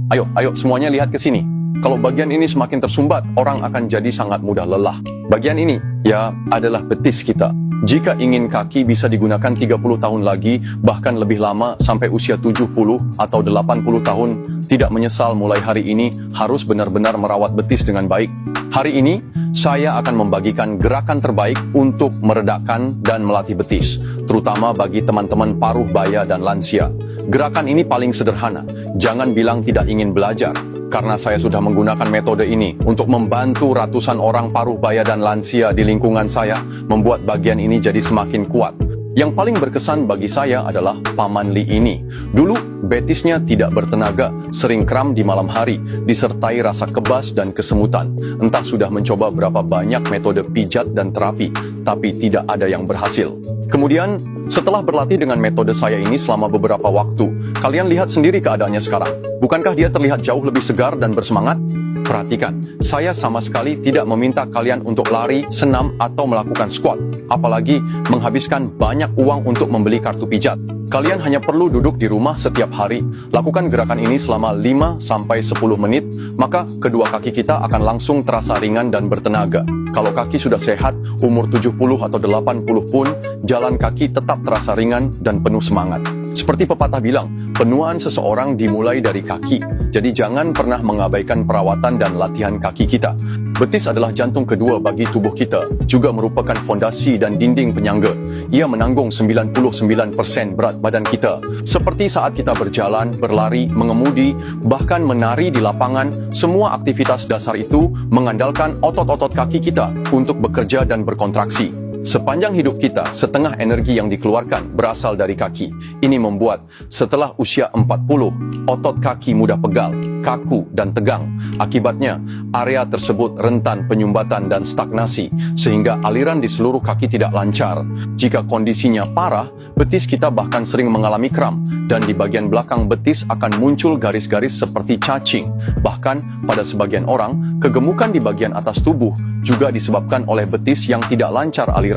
Ayo semuanya lihat ke sini. Kalau bagian ini semakin tersumbat, orang akan jadi sangat mudah lelah. Bagian ini, ya, adalah betis kita. Jika ingin kaki bisa digunakan 30 tahun lagi, bahkan lebih lama sampai usia 70 atau 80 tahun, tidak menyesal mulai hari ini harus benar-benar merawat betis dengan baik. Hari ini, saya akan membagikan gerakan terbaik untuk meredakan dan melatih betis, terutama bagi teman-teman paruh baya dan lansia. Gerakan ini paling sederhana, jangan bilang tidak ingin belajar. Karena saya sudah menggunakan metode ini untuk membantu ratusan orang paruh baya dan lansia di lingkungan saya, membuat bagian ini jadi semakin kuat. Yang paling berkesan bagi saya adalah Paman Lee ini. Dulu, betisnya tidak bertenaga, sering kram di malam hari, disertai rasa kebas dan kesemutan. Entah sudah mencoba berapa banyak metode pijat dan terapi, tapi tidak ada yang berhasil. Kemudian, setelah berlatih dengan metode saya ini selama beberapa waktu, kalian lihat sendiri keadaannya sekarang. Bukankah dia terlihat jauh lebih segar dan bersemangat? Perhatikan, saya sama sekali tidak meminta kalian untuk lari, senam, atau melakukan squat. Apalagi menghabiskan banyak uang untuk membeli kartu pijat. Kalian hanya perlu duduk di rumah setiap hari, lakukan gerakan ini selama 5-10 menit, maka kedua kaki kita akan langsung terasa ringan dan bertenaga. Kalau kaki sudah sehat, umur 70 atau 80 pun, jalan kaki tetap terasa ringan dan penuh semangat. Seperti pepatah bilang, penuaan seseorang dimulai dari kaki. Jadi jangan pernah mengabaikan perawatan dan latihan kaki kita. Betis adalah jantung kedua bagi tubuh kita, juga merupakan fondasi dan dinding penyangga. Ia menanggung 99% berat badan kita. Seperti saat kita berjalan, berlari, mengemudi, bahkan menari di lapangan, semua aktivitas dasar itu mengandalkan otot-otot kaki kita untuk bekerja dan berkontraksi. Sepanjang hidup kita, setengah energi yang dikeluarkan berasal dari kaki. Ini membuat setelah usia 40, otot kaki mudah pegal, kaku, dan tegang. Akibatnya, area tersebut rentan penyumbatan dan stagnasi, sehingga aliran di seluruh kaki tidak lancar. Jika kondisinya parah, betis kita bahkan sering mengalami kram, dan di bagian belakang betis akan muncul garis-garis seperti cacing. Bahkan, pada sebagian orang, kegemukan di bagian atas tubuh juga disebabkan oleh betis yang tidak lancar alirannya.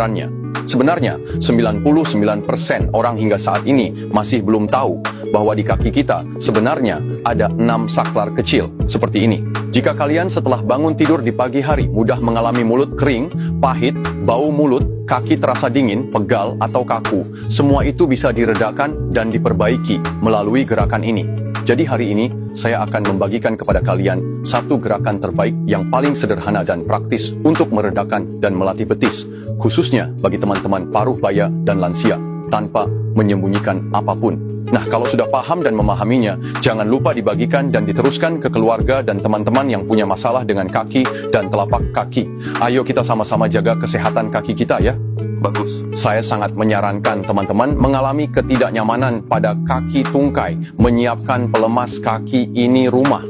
Sebenarnya, 99% orang hingga saat ini masih belum tahu bahwa di kaki kita sebenarnya ada 6 saklar kecil, seperti ini. Jika kalian setelah bangun tidur di pagi hari mudah mengalami mulut kering, pahit, bau mulut, kaki terasa dingin, pegal, atau kaku, semua itu bisa diredakan dan diperbaiki melalui gerakan ini. Jadi hari ini, saya akan membagikan kepada kalian satu gerakan terbaik yang paling sederhana dan praktis untuk meredakan dan melatih betis, khususnya bagi teman-teman paruh baya dan lansia, tanpa menyembunyikan apapun. Nah, kalau sudah paham dan memahaminya, jangan lupa dibagikan dan diteruskan ke keluarga dan teman-teman yang punya masalah dengan kaki dan telapak kaki. Ayo kita sama-sama jaga kesehatan kaki kita ya. Bagus. Saya sangat menyarankan teman-teman mengalami ketidaknyamanan pada kaki tungkai, menyiapkan pelemas kaki ini rumah.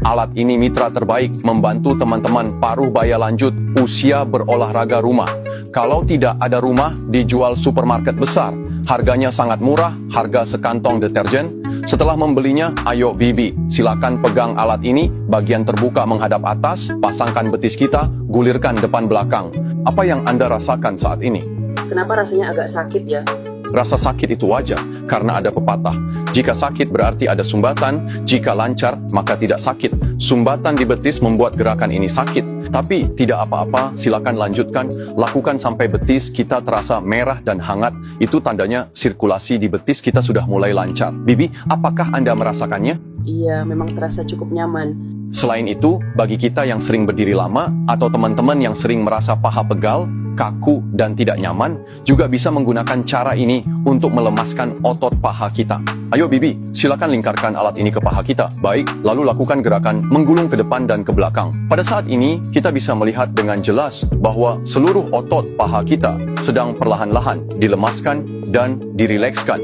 Alat ini mitra terbaik membantu teman-teman paruh baya lanjut usia berolahraga rumah. Kalau tidak ada rumah, dijual supermarket besar. Harganya sangat murah, harga sekantong deterjen. Setelah membelinya, ayo Bibi, silakan pegang alat ini, bagian terbuka menghadap atas, pasangkan betis kita, gulirkan depan belakang. Apa yang Anda rasakan saat ini? Kenapa rasanya agak sakit ya? Rasa sakit itu wajar, karena ada pepatah. Jika sakit berarti ada sumbatan, jika lancar maka tidak sakit. Sumbatan di betis membuat gerakan ini sakit. Tapi tidak apa-apa, silakan lanjutkan, lakukan sampai betis kita terasa merah dan hangat. Itu tandanya sirkulasi di betis kita sudah mulai lancar. Bibi, apakah Anda merasakannya? Iya, memang terasa cukup nyaman. Selain itu, bagi kita yang sering berdiri lama, atau teman-teman yang sering merasa paha pegal, kaku, dan tidak nyaman, juga bisa menggunakan cara ini untuk melemaskan otot paha kita. Ayo Bibi, silakan lingkarkan alat ini ke paha kita. Baik, lalu lakukan gerakan menggulung ke depan dan ke belakang. Pada saat ini, kita bisa melihat dengan jelas bahwa seluruh otot paha kita sedang perlahan-lahan dilemaskan dan dirilekskan.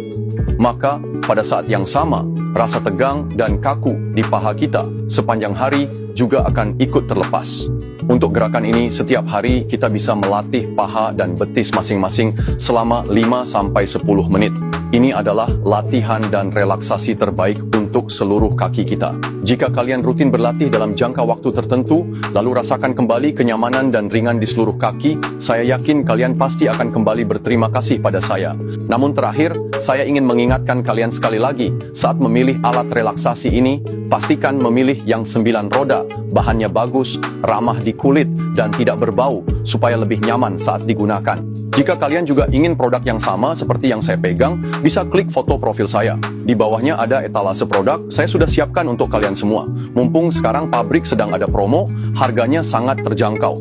Maka, pada saat yang sama, rasa tegang dan kaku di paha kita sepanjang hari juga akan ikut terlepas. Untuk gerakan ini, setiap hari kita bisa melatih paha dan betis masing-masing selama 5-10 menit. Ini adalah latihan dan relaksasi terbaik untuk seluruh kaki kita. Jika kalian rutin berlatih dalam jangka waktu tertentu, lalu rasakan kembali kenyamanan dan ringan di seluruh kaki, saya yakin kalian pasti akan kembali berterima kasih pada saya. Namun terakhir, saya ingin mengingatkan kalian sekali lagi, saat memilih alat relaksasi ini, pastikan memilih yang 9 roda, bahannya bagus, ramah di kulit, dan tidak berbau, supaya lebih nyaman saat digunakan. Jika kalian juga ingin produk yang sama seperti yang saya pegang, bisa klik foto profil saya. Di bawahnya ada etalase produk, saya sudah siapkan untuk kalian semua. Mumpung sekarang pabrik sedang ada promo, harganya sangat terjangkau.